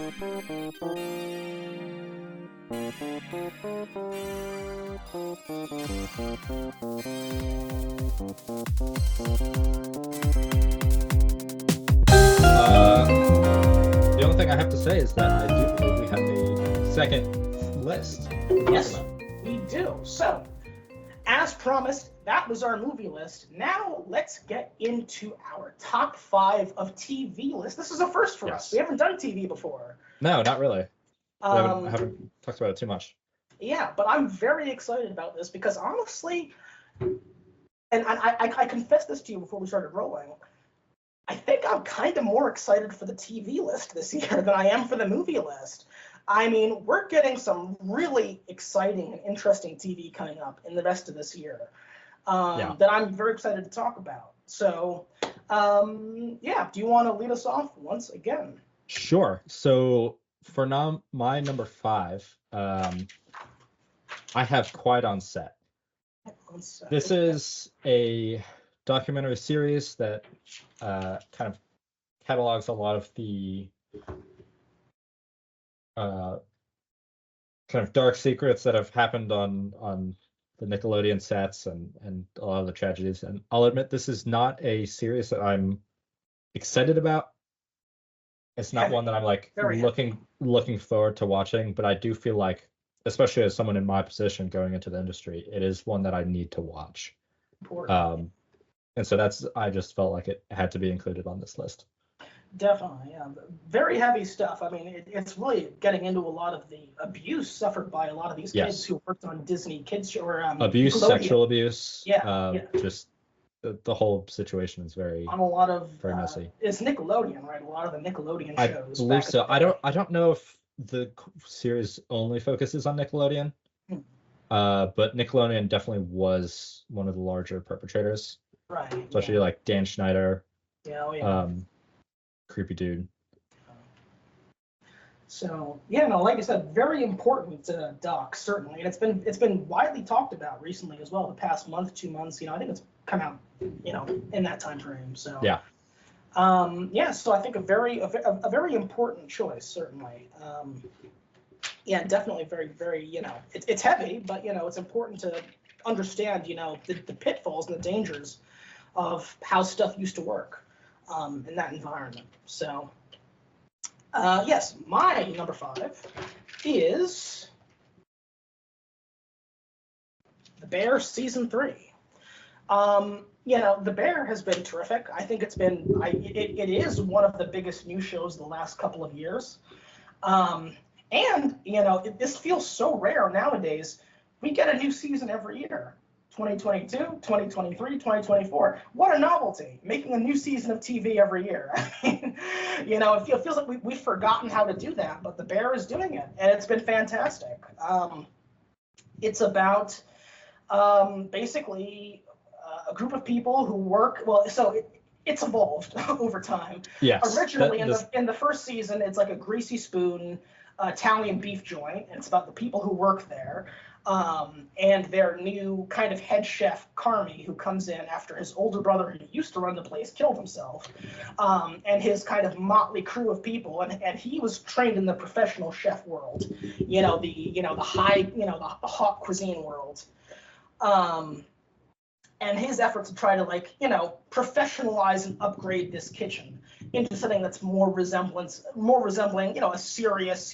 The only thing I have to say is that I do believe we have a second list to talk Yes, about. we do. So, as promised, that was our movie list. Now, let's get into our top 5 of TV list. This is a first for us. Yes. We haven't done TV before. No, not really. I Um, haven't talked about it too much. yeah, but I'm very excited about this because honestly, and I confessed this to you before we started rolling, I think I'm kind of more excited for the TV list this year than I am for the movie list. I mean, we're getting some really exciting and interesting TV coming up in the rest of this year that I'm very excited to talk about. So, yeah, do you want to lead us off once again? Sure. So for now, my number 5, I have Quiet on Set. This is a documentary series that kind of catalogs a lot of the kind of dark secrets that have happened on the Nickelodeon sets and a lot of the tragedies. And I'll admit this is not a series that I'm excited about. It's not one that I'm like looking forward to watching, but I do feel like, especially as someone in my position going into the industry, it is one that I need to watch. And so I just felt like it had to be included on this list. Definitely, yeah. Very heavy stuff. I mean, it's really getting into a lot of the abuse suffered by a lot of these kids who worked on Disney Kids Show or abuse, sexual abuse. Yeah. Just the whole situation is very on a lot of very messy. It's Nickelodeon, right? A lot of the Nickelodeon shows. I believe so. I don't know if the series only focuses on Nickelodeon, but Nickelodeon definitely was one of the larger perpetrators. Right. Especially like Dan Schneider. Yeah. Creepy dude. So yeah, no, like I said, very important doc, certainly, and it's been widely talked about recently as well. The past month, 2 months, I think it's come out, in that time frame. So yeah. So I think a very important choice, certainly. Yeah, definitely very, very, it's heavy, but it's important to understand, the pitfalls and the dangers of how stuff used to work in that environment. So, yes, my number 5 is The Bear Season 3. The Bear has been terrific. I think it is one of the biggest new shows the last couple of years. This feels so rare nowadays. We get a new season every year. 2022, 2023, 2024. What a novelty, making a new season of TV every year. It feels like we've forgotten how to do that, but The Bear is doing it, and it's been fantastic. It's about basically a group of people who work, it's evolved over time. Yes. Originally, in the first season, it's like a greasy spoon Italian beef joint, and it's about the people who work there. And their new kind of head chef, Carmy, who comes in after his older brother, who used to run the place, killed himself, and his kind of motley crew of people. And he was trained in the professional chef world, the high, the hot cuisine world. And his efforts to try to professionalize and upgrade this kitchen into something that's more resembling, a serious,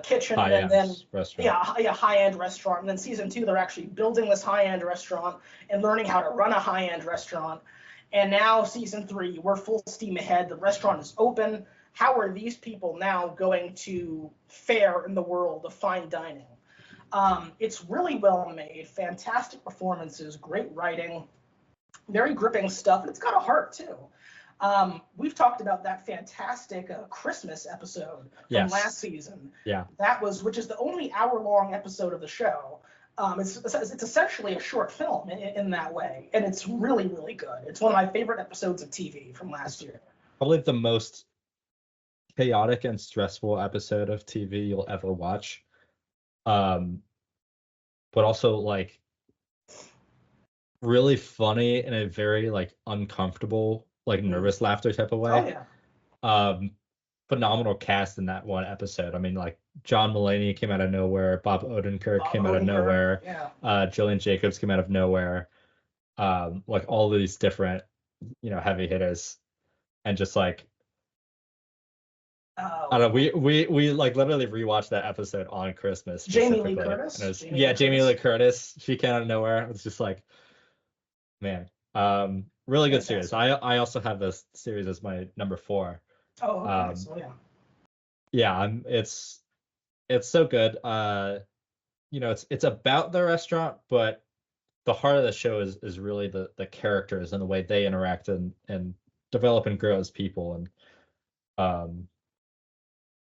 kitchen, and then restaurant. high-end restaurant. And then season 2, they're actually building this high-end restaurant and learning how to run a high-end restaurant. And now season 3, we're full steam ahead. The restaurant is open. How are these people now going to fare in the world of fine dining? It's really well made, fantastic performances, great writing, very gripping stuff, and it's got a heart too. We've talked about that fantastic Christmas episode from last season. Yeah. Which is the only hour-long episode of the show. It's essentially a short film in that way, and it's really, really good. It's one of my favorite episodes of TV from last year. Probably the most chaotic and stressful episode of TV you'll ever watch. But also really funny in a very uncomfortable, nervous laughter type of way. Oh yeah. phenomenal cast in that one episode. I mean, like John Mulaney came out of nowhere, Bob Odenkirk Bob came out of Odenkirk, nowhere, yeah. Jillian Jacobs came out of nowhere. Like all these different, heavy hitters, and just like I don't know, we like literally rewatched that episode on Christmas Jamie Lee specifically, and it Curtis. was Jamie yeah, Lee Jamie Curtis. Lee Curtis. She came out of nowhere. It was just like, man, really good series. Fantastic. I also have this series as my number 4. Oh, okay. Um, So yeah. yeah, it's so good. It's about the restaurant, but the heart of the show is really the characters and the way they interact and develop and grow as people. And um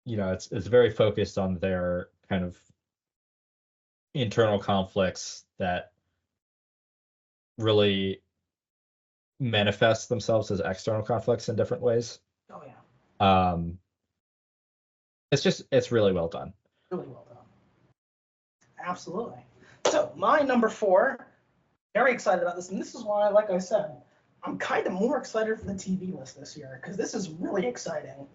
it's very focused on their kind of internal conflicts that really manifest themselves as external conflicts in different ways. Oh yeah. um it's really well done. Really well done. Absolutely. So my number 4, very excited about this, and this is why, like I said, I'm kind of more excited for the TV list this year because this is really exciting.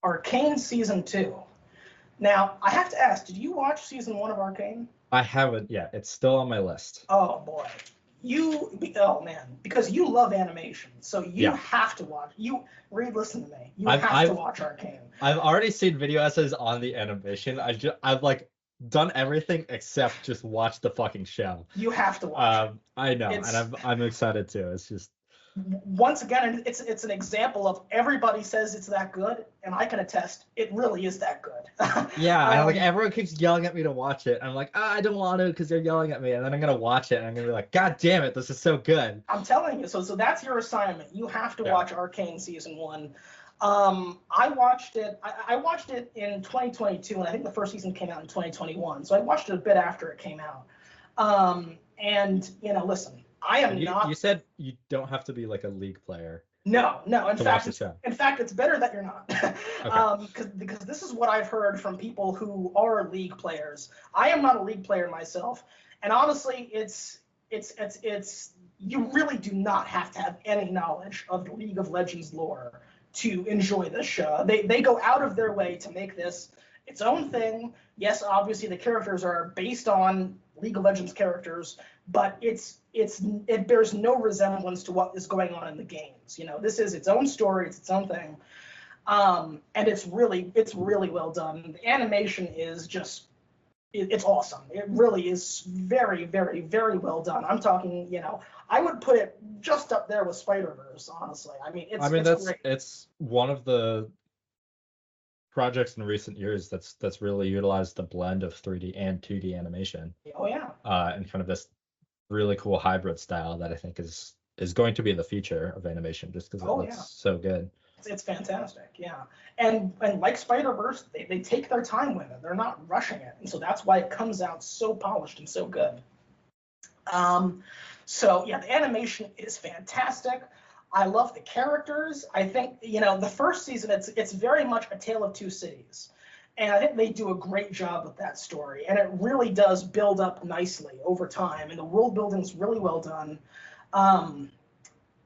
Arcane season 2. Now I have to ask, did you watch season 1 of Arcane? I haven't yet. It's still on my list. Oh boy. Oh man, because you love animation, so you Yeah. have to watch. Reid, listen to me. You I've have to I've watch Arcane. I've already seen video essays on the animation. I've like done everything except just watch the fucking show. You have to watch it. I know, It's and I'm excited too. It's just once again, it's an example of everybody says it's that good, and I can attest it really is that good. yeah, and like everyone keeps yelling at me to watch it. I'm like, I don't want to because they're yelling at me, and then I'm gonna watch it and I'm gonna be like, God damn it, this is so good. I'm telling you, so that's your assignment. You have to watch Arcane season 1. I watched it. I watched it in 2022, and I think the first season came out in 2021. So I watched it a bit after it came out. And listen, I am not. You said you don't have to be like a League player. No. In fact, it's better that you're not. Okay. Because this is what I've heard from people who are League players. I am not a League player myself, and honestly, it's you really do not have to have any knowledge of the League of Legends lore to enjoy this show. They go out of their way to make this its own thing. Yes, obviously the characters are based on League of Legends characters, but it bears no resemblance to what is going on in the games. This is its own story, it's its own thing, and it's really well done. The animation is just it's awesome. It really is very, very, very well done. I'm talking, I would put it just up there with Spider-Verse, honestly. I mean, it's great. It's one of the projects in recent years that's really utilized the blend of 3D and 2D animation. Oh yeah. And kind of this really cool hybrid style that I think is going to be the future of animation, just because it looks so good. It's fantastic, yeah. And like Spider-Verse, they take their time with it. They're not rushing it, and so that's why it comes out so polished and so good. So yeah, the animation is fantastic. I love the characters. I think the first season it's very much a tale of two cities, and I think they do a great job with that story. And it really does build up nicely over time, and the world building is really well done.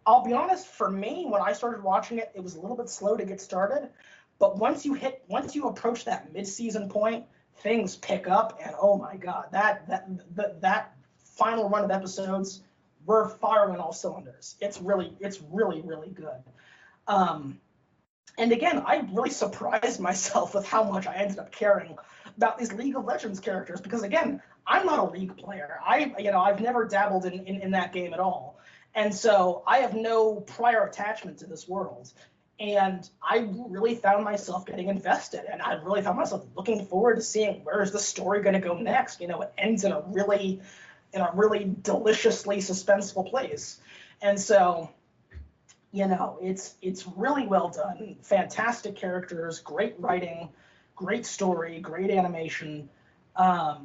I'll be honest, for me, when I started watching it, it was a little bit slow to get started. But once you approach that mid-season point, things pick up, and oh my God, that final run of episodes, we're firing all cylinders. It's really, really good. And again, I really surprised myself with how much I ended up caring about these League of Legends characters, because again, I'm not a League player. I've never dabbled in that game at all. And so I have no prior attachment to this world. And I really found myself getting invested, and I really found myself looking forward to seeing where's the story going to go next. It ends in a really deliciously suspenseful place. And so, it's really well done. Fantastic characters, great writing, great story, great animation. The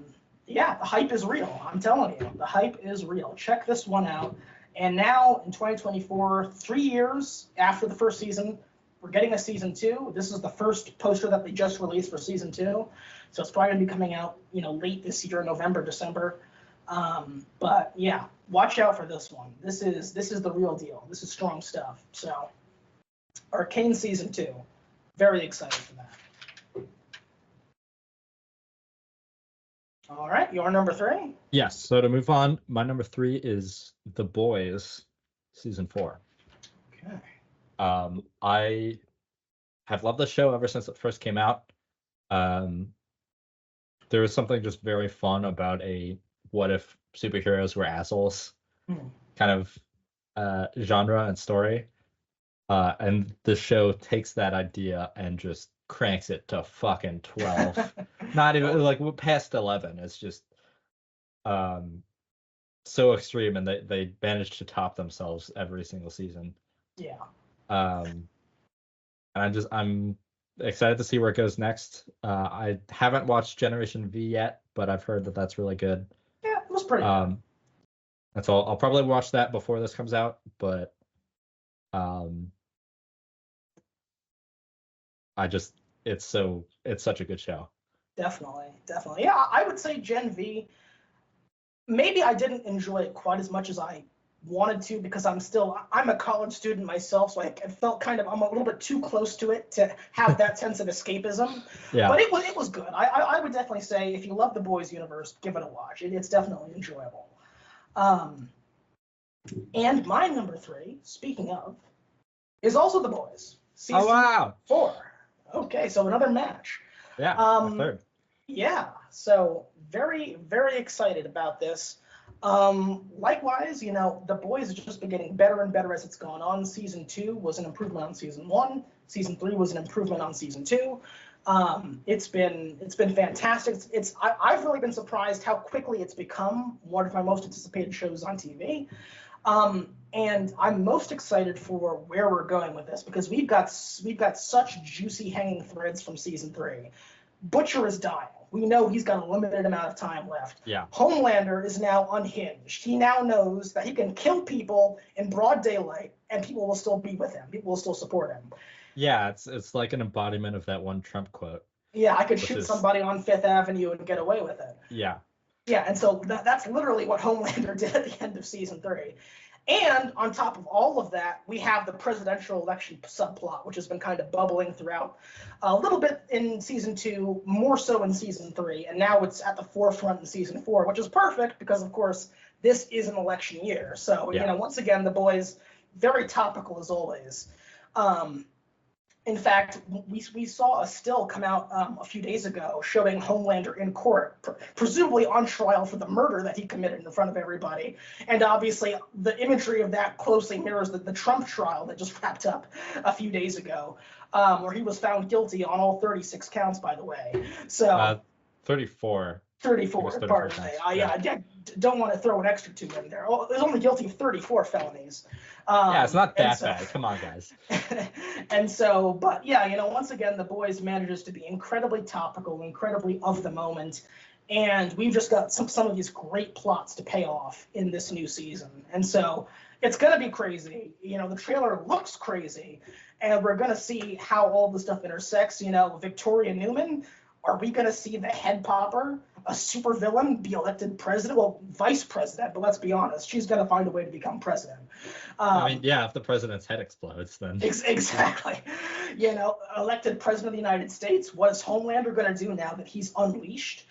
hype is real. I'm telling you, the hype is real. Check this one out. And now in 2024, 3 years after the first season, we're getting a season 2. This is the first poster that they just released for season 2. So it's probably going to be coming out, late this year, November, December. But yeah, watch out for this one. This is the real deal. This is strong stuff. So Arcane season 2. Very excited for that. All right, your number 3? Yes. So to move on, my number 3 is The Boys, season 4. Okay. I have loved the show ever since it first came out. There was something just very fun about a what if superheroes were assholes kind of genre and story. And the show takes that idea and just cranks it to fucking 12. Not even like past 11. It's just so extreme, and they managed to top themselves every single season. Yeah. And I'm excited to see where it goes next. I haven't watched Generation V yet, but I've heard that that's really good. Yeah, it was pretty good. That's all. I'll probably watch that before this comes out, but it's such a good show. Definitely. Yeah, I would say Gen V. Maybe I didn't enjoy it quite as much as I wanted to, because I'm a college student myself, so I felt I'm a little bit too close to it to have that sense of escapism. Yeah. But it was good. I would definitely say, if you love the Boys universe, give it a watch. It's definitely enjoyable. And my number 3, speaking of, is also The Boys. Season 4. Okay, so another match. Yeah, third. Yeah, so very, very excited about this. Likewise, The Boys has just been getting better and better as it's gone on. Season 2 was an improvement on Season 1. Season 3 was an improvement on Season 2. It's been fantastic. I've really been surprised how quickly it's become one of my most anticipated shows on TV. And I'm most excited for where we're going with this, because we've got such juicy hanging threads from Season 3. Butcher is dying. We know he's got a limited amount of time left. Yeah. Homelander is now unhinged. He now knows that he can kill people in broad daylight and people will still be with him. People will still support him. Yeah, it's like an embodiment of that one Trump quote. Yeah, I could shoot somebody on Fifth Avenue and get away with it. Yeah. Yeah, and so that's literally what Homelander did at the end of Season 3. And on top of all of that, we have the presidential election subplot, which has been kind of bubbling throughout a little bit in Season 2, more so in Season 3, and now it's at the forefront in Season 4, which is perfect because, of course, this is an election year. So, once again, The Boys, very topical as always. In fact, we saw a still come out a few days ago showing Homelander in court, presumably on trial for the murder that he committed in front of everybody. And obviously, the imagery of that closely mirrors the Trump trial that just wrapped up a few days ago, where he was found guilty on all 36 counts, by the way. So 34. 34, pardon me. I don't want to throw an extra 2 in there. Well, he's only guilty of 34 felonies. Yeah, it's not that bad. Come on, guys. And so, but yeah, once again, The Boys manages to be incredibly topical, incredibly of the moment. And we've just got some of these great plots to pay off in this new season. And so it's going to be crazy. The trailer looks crazy. And we're going to see how all the stuff intersects. Victoria Newman, are we going to see the head popper, a supervillain, be elected president? Well, vice president, but let's be honest, she's going to find a way to become president. If the president's head explodes, then... Exactly. Elected president of the United States, what is Homelander going to do now that he's unleashed?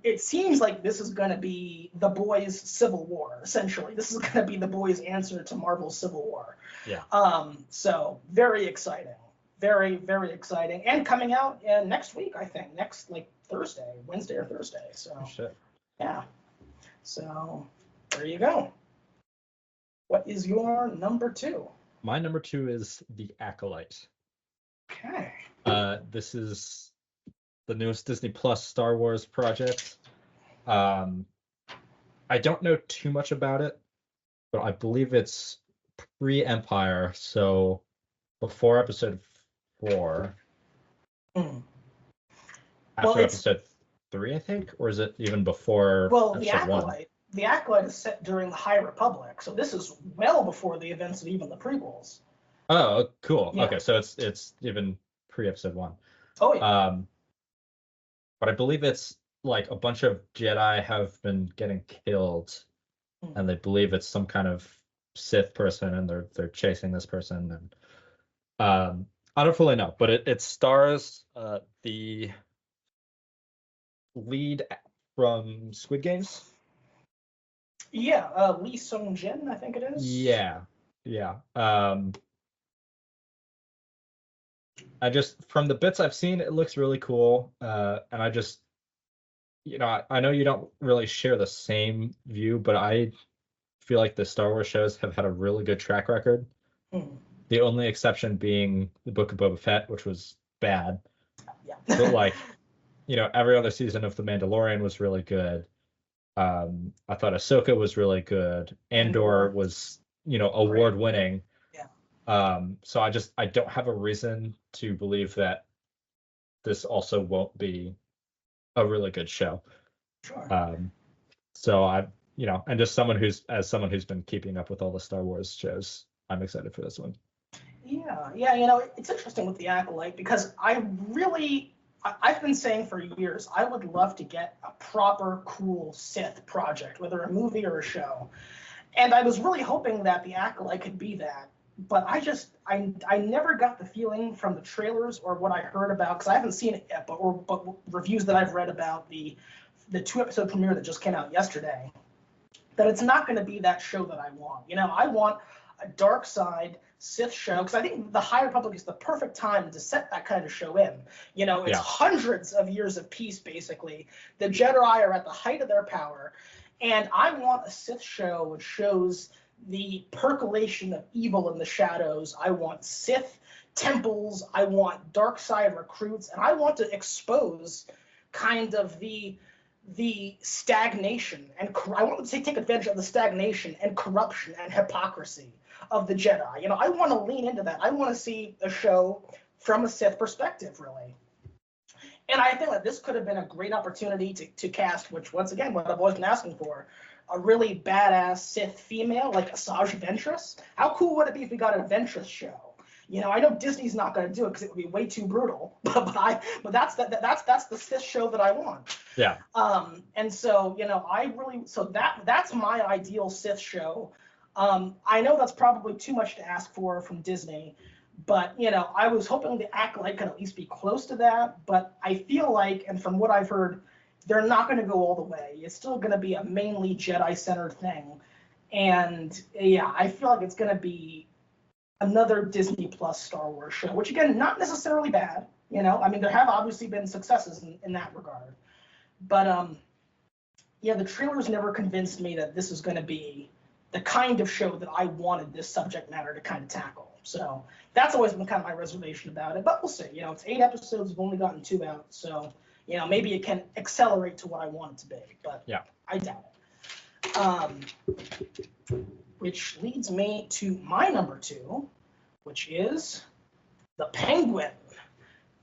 It seems like this is going to be The Boys' Civil War, essentially. This is going to be The Boys' answer to Marvel's Civil War. Yeah. So, very exciting. Very, very exciting. And coming out next week, I think. Next, Thursday, Wednesday or Thursday. So, oh, shit. Yeah. So, there you go. What is your number 2? My number 2 is The Acolyte. Okay. This is the newest Disney Plus Star Wars project. I don't know too much about it, but I believe it's pre-Empire, so before Episode 4. After Episode 3, I think, or is it even before? Well, Episode the Acolyte is set during the High Republic, so this is well before the events of even the prequels. Oh, cool. Yeah. Okay, so it's even pre-Episode 1. Oh yeah. But I believe it's a bunch of Jedi have been getting killed, and they believe it's some kind of Sith person, and they're chasing this person, I don't fully know, but it stars the lead from Squid Games. Yeah, Lee Sung Jin, I think it is. Yeah, yeah. I just from the bits I've seen, it looks really cool. And I just, I know you don't really share the same view, but I feel like the Star Wars shows have had a really good track record. Hmm. The only exception being the Book of Boba Fett, which was bad. But Yeah. like, every other season of The Mandalorian was really good. I thought Ahsoka was really good. Andor Andor, was, great. award winning. Yeah, So I don't have a reason to believe that this also won't be a really good show. sure. Um, so and just someone who's been keeping up with all the Star Wars shows, I'm excited for this one. Yeah, yeah, it's interesting with the Acolyte because I've been saying for years, I would love to get a proper cool Sith project, whether a movie or a show. And I was really hoping that the Acolyte could be that. But I never got the feeling from the trailers or what I heard about, because I haven't seen it yet, but reviews that I've read about the 2-episode premiere that just came out yesterday, that it's not going to be that show that I want. I want a dark side Sith show, because I think the High Republic is the perfect time to set that kind of show in. It's Yeah. hundreds of years of peace, basically. The Jedi are at the height of their power, and I want a Sith show which shows the percolation of evil in the shadows. I want Sith temples. I want dark side recruits, and I want to expose kind of the stagnation, and I want to take advantage of the stagnation and corruption and hypocrisy of the Jedi. I want to lean into that. I want to see a show from a Sith perspective, really. And I think that this could have been a great opportunity to cast, which, once again, what I've always been asking for, a really badass Sith female like Asajj Ventress. How cool would it be if we got a Ventress show? I know Disney's not going to do it because it would be way too brutal, but that's the Sith show that I want. Yeah. And so, that's my ideal Sith show. I know that's probably too much to ask for from Disney, but I was hoping the Acolyte could at least be close to that. But I feel like, and from what I've heard, they're not going to go all the way. It's still going to be a mainly Jedi-centered thing, and yeah, I feel like it's going to be another Disney Plus Star Wars show, which, again, not necessarily bad. I mean, there have obviously been successes in that regard, but yeah, the trailers never convinced me that this is going to be the kind of show that I wanted this subject matter to kind of tackle. So that's always been kind of my reservation about it. But we'll see. It's 8 episodes. We've only gotten 2 out. So, maybe it can accelerate to what I want it to be. But yeah, I doubt it. Which leads me to my number 2, which is The Penguin.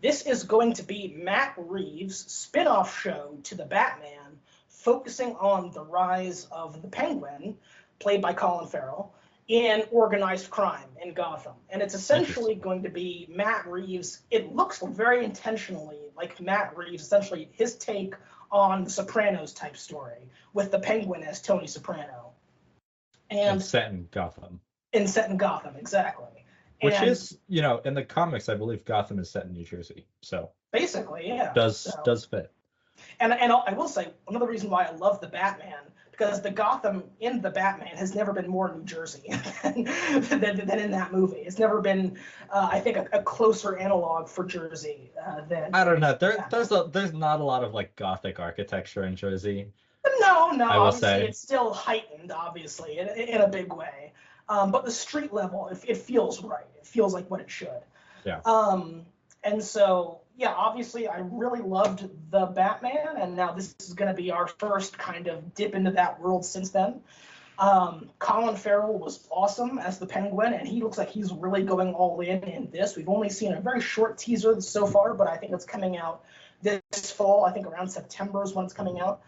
This is going to be Matt Reeves' spin-off show to the Batman, focusing on the rise of the Penguin, played by Colin Farrell, in organized crime in Gotham. And it's essentially going to be Matt Reeves. It looks very intentionally like Matt Reeves, essentially his take on the Sopranos type story, with the Penguin as Tony Soprano. And set in Gotham. And set in Gotham, exactly. Which is, in the comics, I believe Gotham is set in New Jersey. So basically, yeah. Does fit. And I will say, another reason why I love the Batman, because the Gotham in the Batman has never been more New Jersey than in that movie. It's never been, I think, a closer analog for Jersey than. I don't know. There's not a lot of like Gothic architecture in Jersey. No, obviously it's still heightened, obviously, in a big way. But the street level, it feels right. It feels like what it should. Yeah. And so, yeah, obviously I really loved the Batman, and now this is going to be our first kind of dip into that world since then. Colin Farrell was awesome as the Penguin, and he looks like he's really going all in this. We've only seen a very short teaser so far, but I think it's coming out this fall. I think around September is when it's coming out.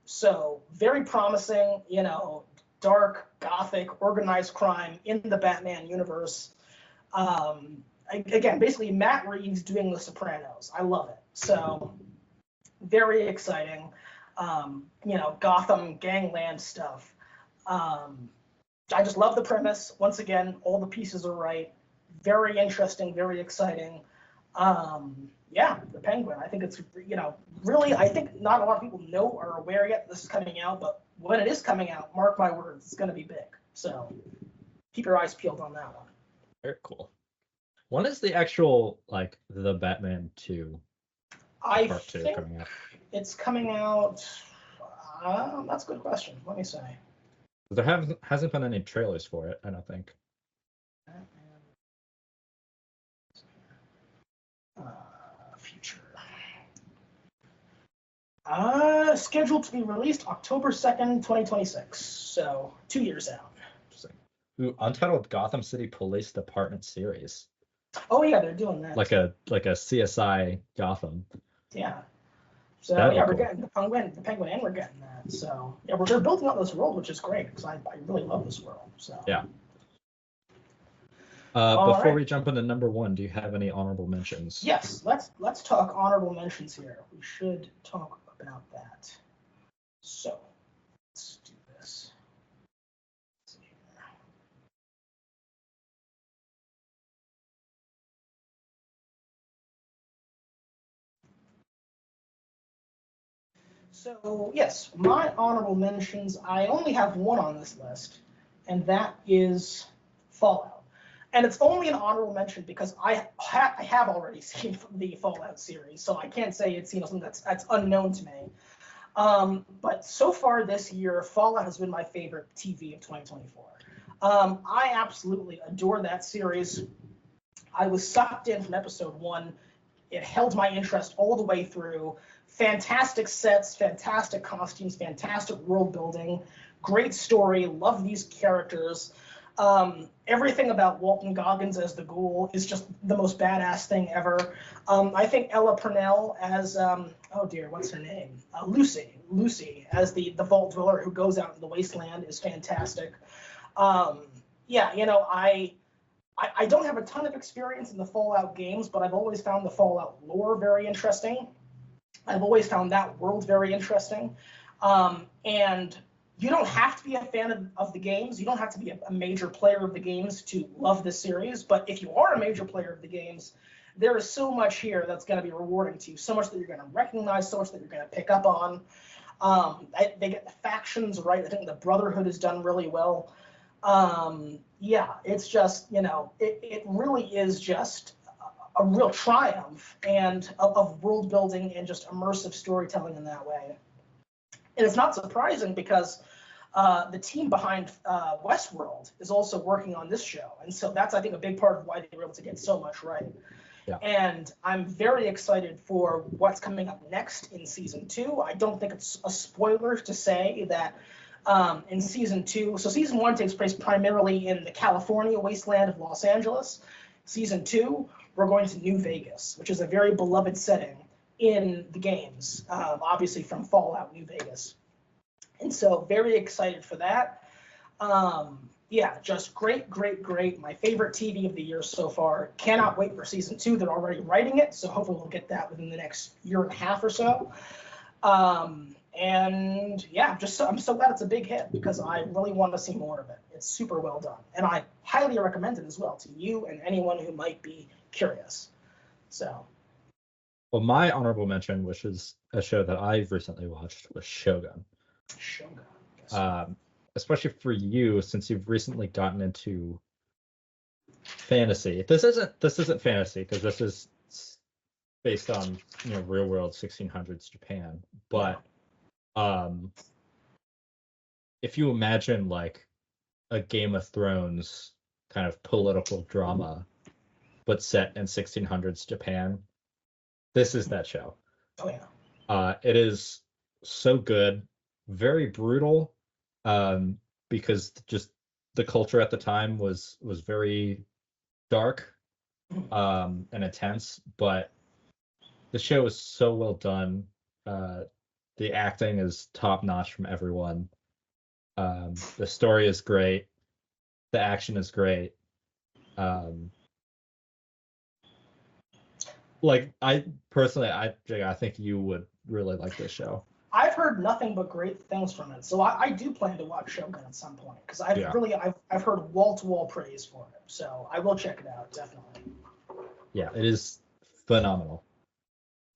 So very promising, dark, gothic, organized crime in the Batman universe. Again, basically Matt Reeves doing The Sopranos. I love it. So very exciting. Gotham gangland stuff. I just love the premise. Once again, all the pieces are right. very interesting, very exciting. Yeah, the Penguin. I think it's, really, I think not a lot of people know or are aware yet this is coming out, but when it is coming out, mark my words, it's going to be big. So keep your eyes peeled on that one. Very cool. When is the actual, like, the Batman 2 I part 2 think coming out? it's coming out. That's a good question. Let me say. There hasn't been any trailers for it, I don't think. Future. Scheduled to be released October 2nd, 2026. So 2 years out. Ooh, Untitled Gotham City Police Department series. Oh yeah, they're doing that. Like a CSI Gotham. Yeah. So That'd be we're cool. getting the Penguin, and we're getting that. So yeah, we're building out this world, which is great because I really love this world. So yeah. Before right. we jump into number 1, do you have any honorable mentions? Yes, let's talk honorable mentions here. We should talk about that. So let's do this. Let's see here. So yes, my honorable mentions, I only have one on this list, and that is Fallout. And it's only an honorable mention because I have already seen the Fallout series, so I can't say it's something that's unknown to me. But so far this year, Fallout has been my favorite TV of 2024. I absolutely adore that series. I was sucked in from episode 1. It held my interest all the way through. Fantastic sets, fantastic costumes, fantastic world building, great story. Love these characters. Everything about Walton Goggins as the Ghoul is just the most badass thing ever. I think Ella Purnell as what's her name? Lucy as the Vault Dweller who goes out in the wasteland is fantastic. I don't have a ton of experience in the Fallout games, but I've always found the Fallout lore very interesting. I've always found that world very interesting. And you don't have to be a fan of the games. You don't have to be a major player of the games to love this series. But if you are a major player of the games, there is so much here that's going to be rewarding to you. So much that you're going to recognize, so much that you're going to pick up on. They get the factions right. I think the Brotherhood is done really well. It's just, it really is just a real triumph and of world building and just immersive storytelling in that way. And it's not surprising because the team behind Westworld is also working on this show. And so that's, I think, a big part of why they were able to get so much right. Yeah. And I'm very excited for what's coming up next in season 2. I don't think it's a spoiler to say that in season 2, so season 1 takes place primarily in the California wasteland of Los Angeles. Season 2, we're going to New Vegas, which is a very beloved setting in the games, obviously from Fallout New Vegas. And so very excited for that. Just great. My favorite TV of the year so far. Cannot wait for season 2. They're already writing it, so hopefully we'll get that within the next year and a half or so. I'm so glad it's a big hit because I really want to see more of it. It's super well done. And I highly recommend it as well to you and anyone who might be curious. So. Well, my honorable mention, which is a show that I've recently watched, was Shogun. Especially for you, since you've recently gotten into fantasy. This isn't fantasy because this is based on real world 1600s Japan. But if you imagine like a Game of Thrones kind of political drama, but set in 1600s Japan, this is that show. Oh yeah. It is so good, very brutal, because just the culture at the time was very dark and intense, but the show is so well done. The acting is top notch from everyone. The story is great. The action is great. Like I personally, I think you would really like this show. I've heard nothing but great things from it. So I do plan to watch Shogun at some point because I've heard wall-to-wall praise for it. So I will check it out, definitely. Yeah, it is phenomenal.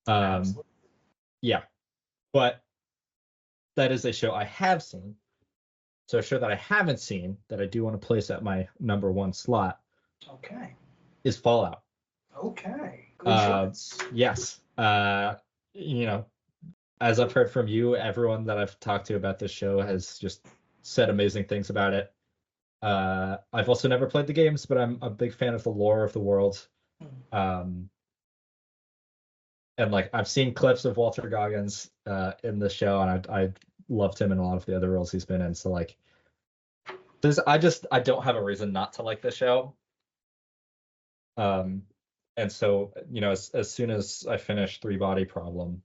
Absolutely. Yeah, but that is a show I have seen. So a show that I haven't seen that I do want to place at my number one slot Okay. is Fallout. Okay. Good choice. Yes. You know, as I've heard from you, everyone that I've talked to about this show has just said amazing things about it. I've also never played the games, but I'm a big fan of the lore of the world. And like I've seen clips of Walter Goggins in the show, and I loved him in a lot of the other roles he's been in. So like, I don't have a reason not to like the show. And so as soon as I finish Three Body Problem,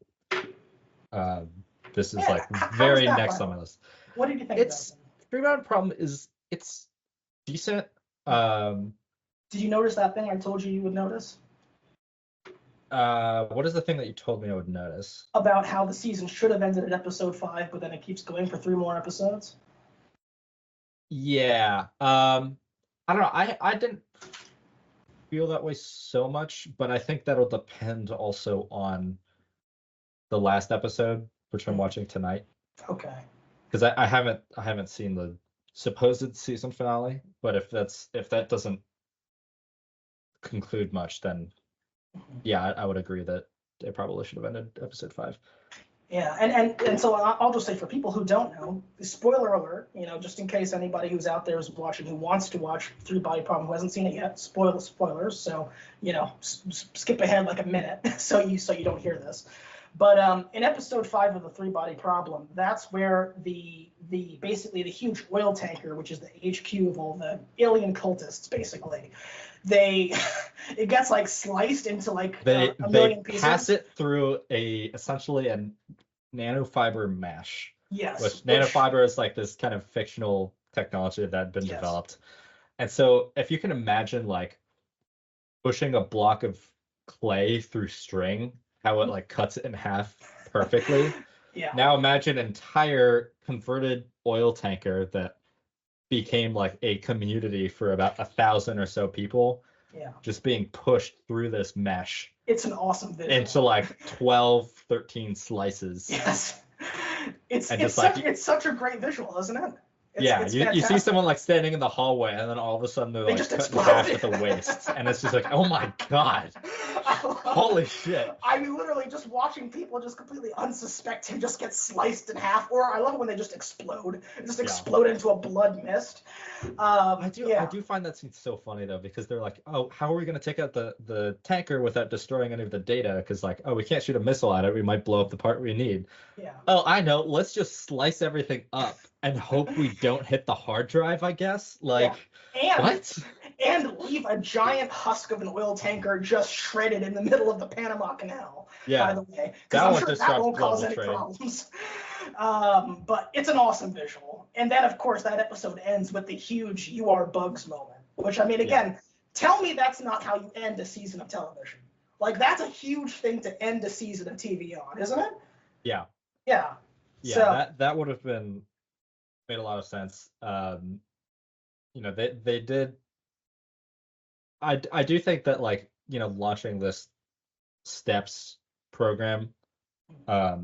this is like very next on my list. What did you think about it? Three Body Problem it's decent. Did you notice that thing I told you would notice? What is the thing that you told me I would notice? About how the season should have ended at episode 5, but then it keeps going for 3 more episodes? Yeah. I don't know. I didn't feel that way so much, but I think that'll depend also on the last episode, which I'm watching tonight. Okay. Because I haven't seen the supposed season finale, but if that doesn't conclude much, then yeah, I would agree that it probably should have ended episode 5. Yeah, and so I'll just say for people who don't know, spoiler alert, just in case anybody who's out there is watching who wants to watch Three Body Problem who hasn't seen it yet, spoilers. So skip ahead like a minute so you don't hear this. But in episode 5 of the Three Body Problem, that's where the basically the huge oil tanker, which is the HQ of all the alien cultists, basically, it gets like sliced into like a million pieces. They pass it through essentially a nanofiber mesh. Yes. Which nanofiber is like this kind of fictional technology that had been developed. And so if you can imagine like pushing a block of clay through string, how it like cuts it in half perfectly. Yeah. Now imagine an entire converted oil tanker that became like a community for about 1,000 or so people. Yeah. Just being pushed through this mesh. It's an awesome visual. Into like 12, 13 slices. Yes. It's such a great visual, isn't it? You see someone like standing in the hallway, and then all of a sudden they're like cut in half at the waist, and it's just like, oh my god, holy shit! I mean, literally just watching people just completely unsuspecting just get sliced in half, or I love it when they just explode, explode into a blood mist. I do find that scene so funny though, because they're like, oh, how are we going to take out the tanker without destroying any of the data? Because like, oh, we can't shoot a missile at it, we might blow up the part we need. Yeah. Oh, I know. Let's just slice everything up and hope we don't hit the hard drive, I guess. Like, what? And leave a giant husk of an oil tanker just shredded in the middle of the Panama Canal. Yeah. By the way, because that won't cause any problems. But it's an awesome visual. And then, of course, that episode ends with the huge "You are Bugs" moment. Which, I mean, again, tell me that's not how you end a season of television. Like, that's a huge thing to end a season of TV on, isn't it? Yeah. Yeah. Yeah, so, that would have made a lot of sense. They did. I do think that, like, launching this steps program, I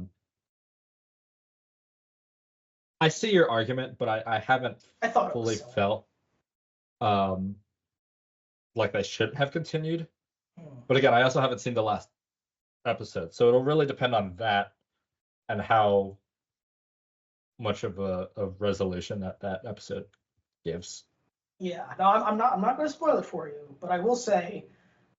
see your argument, but I haven't fully felt like they shouldn't have continued. But again, I also haven't seen the last episode, so it'll really depend on that and how much of a resolution that episode gives. Yeah, no, I'm not going to spoil it for you, but I will say,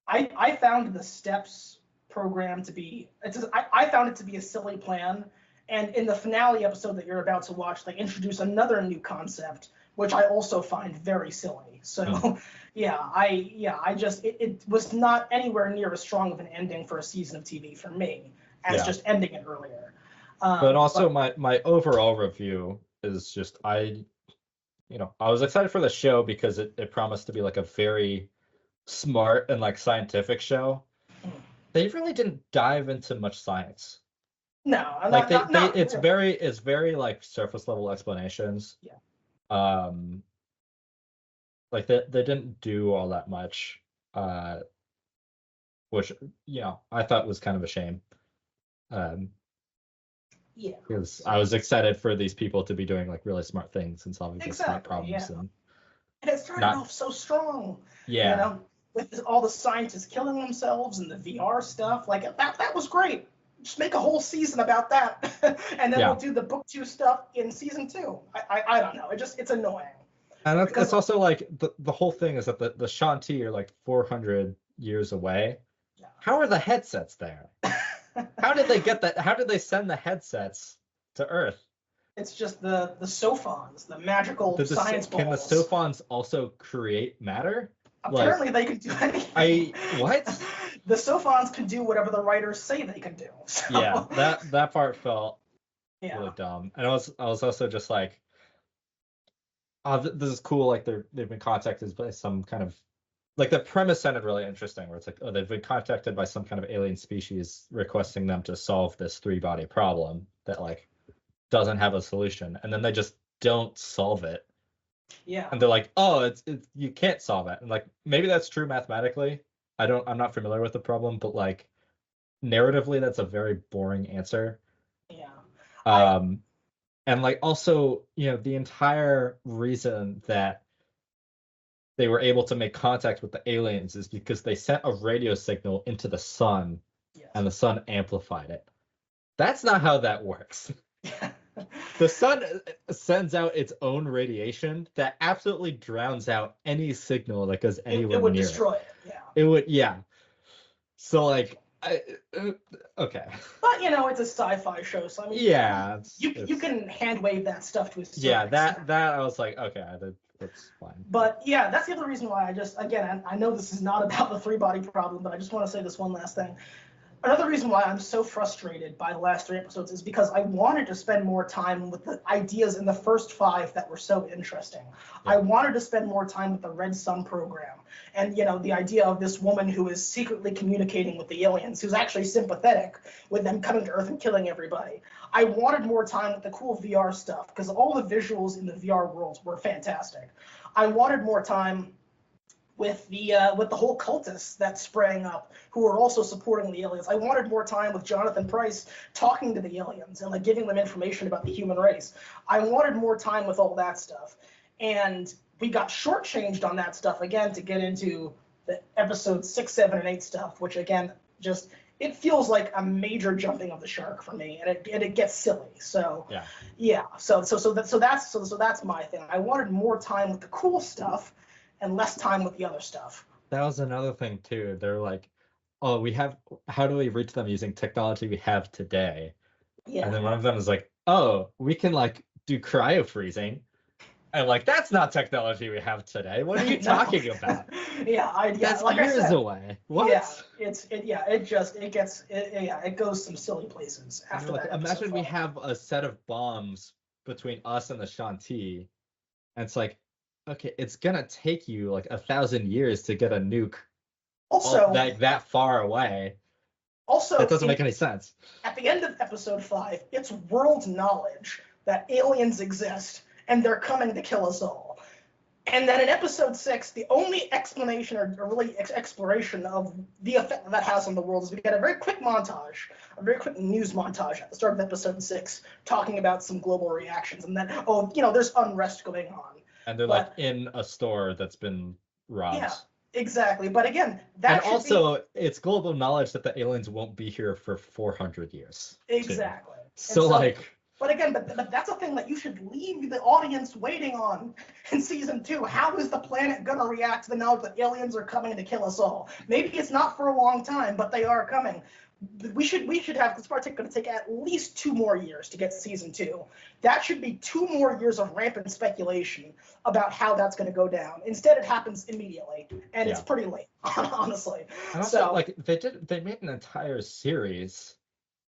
I found the steps program to be I found it to be a silly plan, and in the finale episode that you're about to watch, they introduce another new concept, which I also find very silly. So it was not anywhere near as strong of an ending for a season of TV for me as just ending it earlier. But also my overall review is just I was excited for the show because it promised to be like a very smart and like scientific show. They really didn't dive into much science. No, Like not it's really. very like surface level explanations. Yeah, Um, like they didn't do all that much, uh, which I thought was kind of a shame. Um, yeah, because I was excited for these people to be doing like really smart things and solving the smart exactly. Yeah, problems and and it started not off so strong, you yeah know, with all the scientists killing themselves and the VR stuff. Like that was great. Just make a whole season about that, and then we'll yeah. do the book two stuff in season two. I don't know. It's annoying And it's because also like the whole thing is that the Shanti are like 400 years away. How are the headsets there? How did they get that? How did they send the headsets to Earth? it's just the sophons, the magical science Can the balls. Sophons also create matter? Like Apparently, they can do anything. I what? The sophons can do whatever the writers say they can do. Yeah, So, that part felt really yeah, dumb. And I was also just like, oh, this is cool. Like they've been contacted by some kind of like the premise sounded really interesting, where it's like, oh, they've been contacted by some kind of alien species requesting them to solve this three body problem that like doesn't have a solution, and then they just don't solve it, yeah, and they're like, oh, it's you can't solve it, and like maybe that's true mathematically. I'm not familiar with the problem, but like narratively, that's a very boring answer. yeah. I Um, and like also, the entire reason that they were able to make contact with the aliens is because they sent a radio signal into the sun yes. and the sun amplified it. That's not how that works. The sun sends out its own radiation that absolutely drowns out any signal that goes It anywhere would near it. destroy it. Yeah. It would, yeah. So like, okay, But it's a sci-fi show, so I mean, yeah, you it's can hand wave that stuff to a yeah, certain extent. that I was like, okay, that's fine. But yeah, that's the other reason why again, I know this is not about the three body problem, but I just want to say this one last thing. Another reason why I'm so frustrated by the last three episodes is because I wanted to spend more time with the ideas in the first five that were so interesting. I Yeah, wanted to spend more time with the Red Sun program and the idea of this woman who is secretly communicating with the aliens, who's actually sympathetic with them coming to Earth and killing everybody. I wanted more time with the cool VR stuff because all the visuals in the VR worlds were fantastic. I wanted more time with the whole cultists that sprang up who were also supporting the aliens. I wanted more time with Jonathan Pryce talking to the aliens and like giving them information about the human race. I wanted more time with all that stuff, and we got shortchanged on that stuff again to get into the episode 6, 7, and 8 stuff, which again just it feels like a major jumping of the shark for me, and it gets silly. So yeah. yeah, so that's my thing. I wanted more time with the cool stuff and less time with the other stuff. That was another thing too. They're like, oh, how do we reach them using technology we have today? And Yeah. then one of them is like, oh, we can like do cryo freezing. And like, that's not technology we have today. What are you No. talking about? Yeah, That's like I years said, away. yeah, What? it goes some silly places And they're after like, that episode imagine we 5. have a set of bombs between us and the Shanti. And it's like, okay, it's gonna take you like 1,000 years to get a nuke all Also, that far away. That also doesn't make any sense. at the end of episode 5, it's world knowledge that aliens exist and they're coming to kill us all. And then in episode 6, the only explanation or really exploration of the effect that has on the world is we get a very quick montage, a very quick news montage at the start of episode 6, talking about some global reactions, and then there's unrest going on. And they're like But in a store that's been robbed. yeah, exactly. But again, And that should be also, it's global knowledge that the aliens won't be here for 400 years, too. exactly. And So, so, like, but again, but that's a thing that you should leave the audience waiting on in season 2. How is the planet gonna react to the knowledge that aliens are coming to kill us all? Maybe it's not for a long time, but they are coming. We should have, it's probably going to take at least 2 more years to get season 2. That should be 2 more years of rampant speculation about how that's going to go down. Instead, it happens immediately, and it's yeah. pretty late, honestly. And also, So like, they made an entire series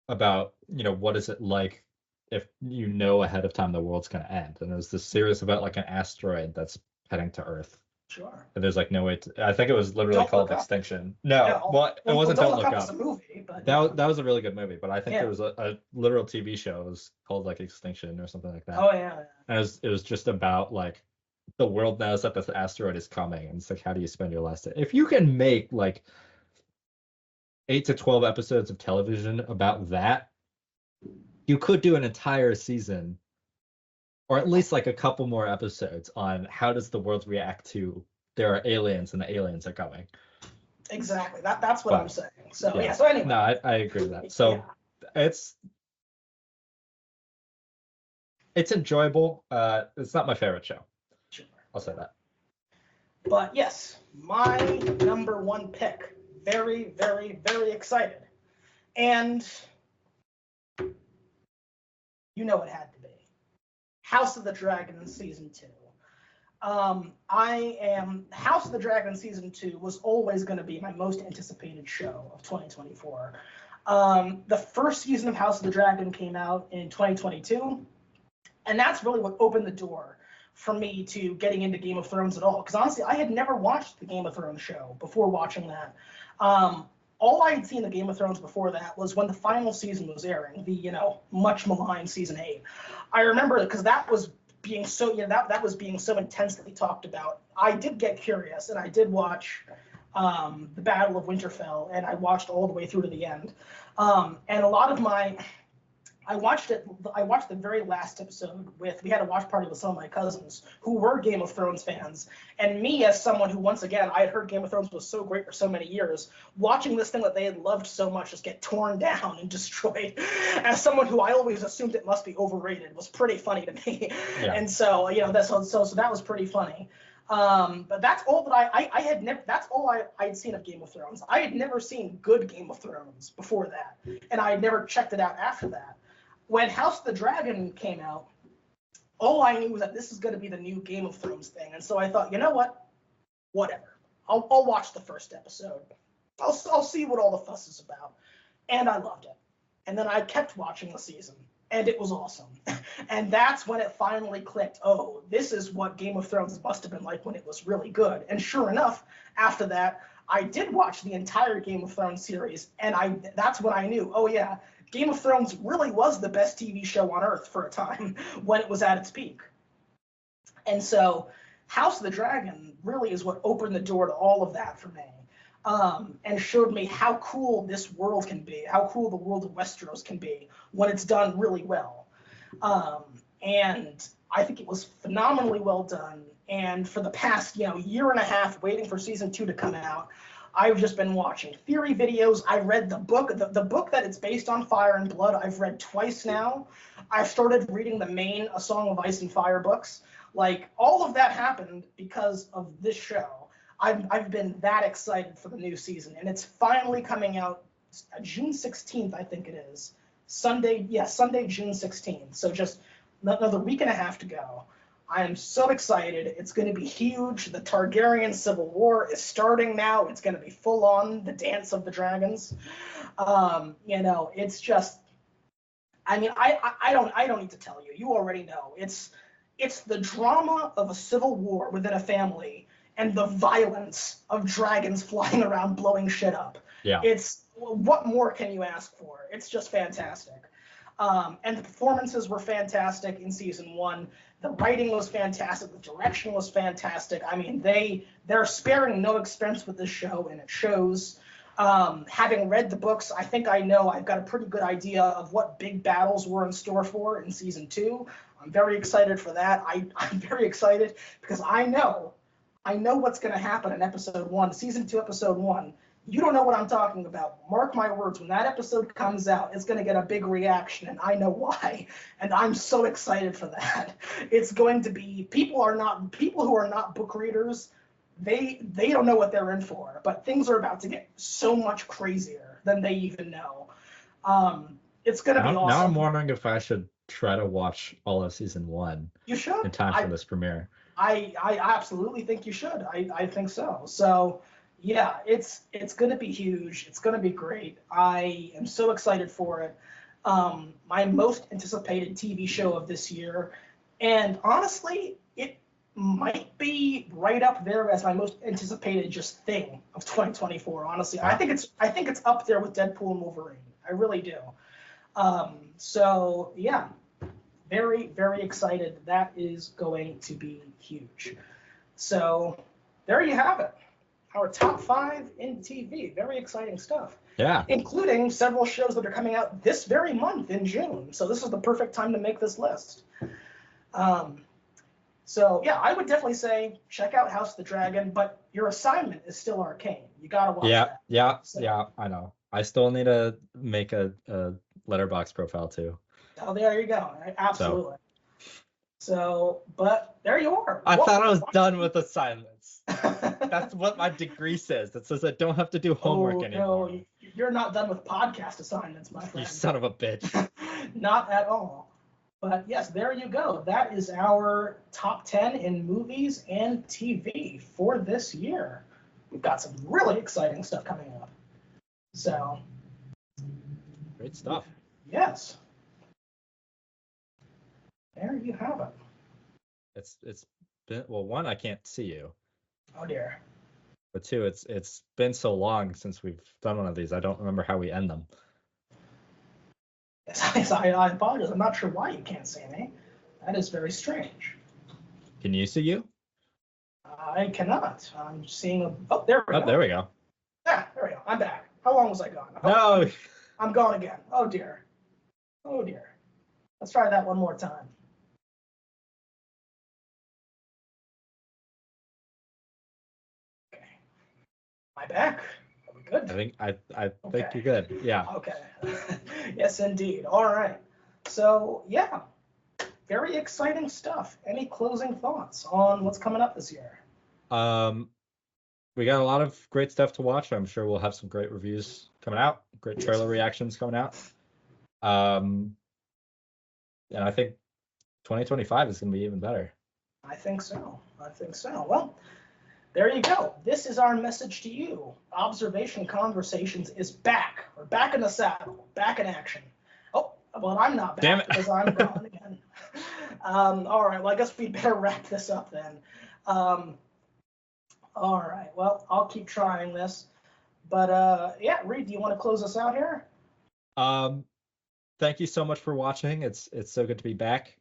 about, what is it like if you know ahead of time the world's going to end. And there's this series about, like, an asteroid that's heading to Earth. sure. And there's, like, no way to, I think it was literally Don't called Look Up. Extinction. No, No, well, it well, wasn't Don't Don't Look Look Up is a Up. movie, But that was a really good movie, but I think yeah. there was a literal TV show. It was called like Extinction or something like that. Oh yeah. And it was just about like the world knows that this asteroid is coming, and it's like, how do you spend your last day? If you can make like 8 to 12 episodes of television about that, you could do an entire season, or at least like a couple more episodes on how does the world react to there are aliens and the aliens are coming. Exactly. That's what I'm But saying. So yeah, So anyway. no, I agree with that. Yeah. So it's enjoyable. It's not my favorite show. Sure. I'll say that. But yes, my number one pick. Very, very, very excited. And you know it had to be House of the Dragon season 2. House of the Dragon season 2 was always going to be my most anticipated show of 2024. The first season of House of the Dragon came out in 2022, and that's really what opened the door for me to getting into Game of Thrones at all. Because honestly, I had never watched the Game of Thrones show before watching that. All I had seen the Game of Thrones before that was when the final season was airing, the much maligned season 8. I remember because that was being so that was being so intensely talked about. I did get curious and I did watch the Battle of Winterfell, and I watched all the way through to the end. And a lot of I watched the very last episode we had a watch party with some of my cousins who were Game of Thrones fans. And me, as someone who, once again, I had heard Game of Thrones was so great for so many years, watching this thing that they had loved so much just get torn down and destroyed, as someone who I always assumed it must be overrated, was pretty funny to me. Yeah. And so, so that was pretty funny. But that's all that I had never, that's all I'd seen of Game of Thrones. I had never seen good Game of Thrones before that, and I had never checked it out after that. When House of the Dragon came out, all I knew was that this is going to be the new Game of Thrones thing. And so I thought, you know what? Whatever. I'll watch the first episode. I'll see what all the fuss is about. And I loved it. And then I kept watching the season, and it was awesome. And that's when it finally clicked. Oh, this is what Game of Thrones must have been like when it was really good. And sure enough, after that, I did watch the entire Game of Thrones series, and that's when I knew, oh yeah, Game of Thrones really was the best TV show on earth for a time when it was at its peak. And so House of the Dragon really is what opened the door to all of that for me, and showed me how cool this world can be, how cool the world of Westeros can be when it's done really well. And I think it was phenomenally well done. And for the past, year and a half waiting for season 2 to come out, I've just been watching theory videos. I read the book, the book that it's based on, Fire and Blood, I've read twice now. I've started reading the main A Song of Ice and Fire books. Like, all of that happened because of this show. I've been that excited for the new season, and it's finally coming out June 16th, I think it is. Sunday, June 16th. So just another week and a half to go. I am so excited. It's going to be huge. The Targaryen Civil War is starting now. It's going to be full on the Dance of the Dragons. It's just, I mean, I don't need to tell you. You already know. It's the drama of a civil war within a family and the violence of dragons flying around blowing shit up. Yeah. What more can you ask for? It's just fantastic. And the performances were fantastic in season 1. The writing was fantastic. The direction was fantastic. I mean, they're sparing no expense with this show, and it shows. Having read the books, I think I've got a pretty good idea of what big battles were in store for in season 2. I'm very excited for that. I'm very excited because I know what's going to happen in episode 1, season 2, episode 1. You don't know what I'm talking about. Mark my words, when that episode comes out, it's going to get a big reaction, and I know why. And I'm so excited for that. It's going to be people who are not book readers, they don't know what they're in for, but things are about to get so much crazier than they even know. It's going to be awesome. Now I'm wondering if I should try to watch all of season 1. You should. In time for this premiere. I absolutely think you should. I think so. So yeah, it's going to be huge. It's going to be great. I am so excited for it. My most anticipated TV show of this year. And honestly, might be right up there as my most anticipated just thing of 2024. Honestly, I think it's up there with Deadpool and Wolverine. I really do. So yeah, very, very excited. That is going to be huge. So there you have it. Our top 5 in TV. Very exciting stuff. Yeah. Including several shows that are coming out this very month in June. So this is the perfect time to make this list. So yeah, I would definitely say check out House of the Dragon, but your assignment is still Arcane. You gotta watch that. Yeah, I know. I still need to make a Letterboxd profile too. Oh, there you go. Absolutely. So, but there you are. I thought I was done with assignments. That's what my degree says. It says I don't have to do homework anymore. No, you're not done with podcast assignments, my friend. You son of a bitch. Not at all. But yes, there you go. That is our top 10 in movies and TV for this year. We've got some really exciting stuff coming up. So. Great stuff. Yes. There you have it. It's been, well, one, I can't see you. Oh dear. But two, it's been so long since we've done one of these. I don't remember how we end them. Yes, I apologize. I'm not sure why you can't see me. That is very strange. Can you see you? I cannot. I'm seeing a. Oh, there we go. There we go. Yeah, there we go. I'm back. How long was I gone? No. I'm gone again. Oh dear. Oh dear. Let's try that one more time. Okay. Am I back? Are we good? I think you're good. Yeah. Okay. Yes, indeed. All right. So yeah, very exciting stuff. Any closing thoughts on what's coming up this year? We got a lot of great stuff to watch. I'm sure we'll have some great reviews coming out, great trailer reactions coming out. And I think 2025 is going to be even better. I think so. Well, there you go. This is our message to you. Observation Conversations is back. We're back in the saddle, back in action. Oh, well, I'm not back. Damn it. Because I'm gone again. All right. Well, I guess we better wrap this up then. All right. Well, I'll keep trying this. But yeah, Reid, do you want to close us out here? Thank you so much for watching. It's so good to be back.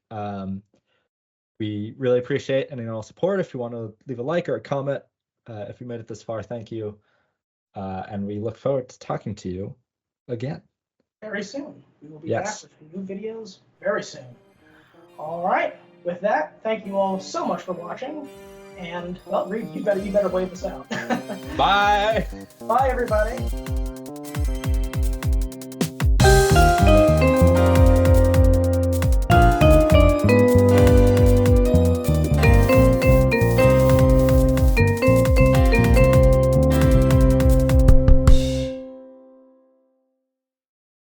We really appreciate any and all support. If you want to leave a like or a comment, if you made it this far, thank you. And we look forward to talking to you again. Very soon. We will be back with new videos very soon. All right. With that, thank you all so much for watching. And, well, Reid, you better wave us out. Bye. Bye, everybody.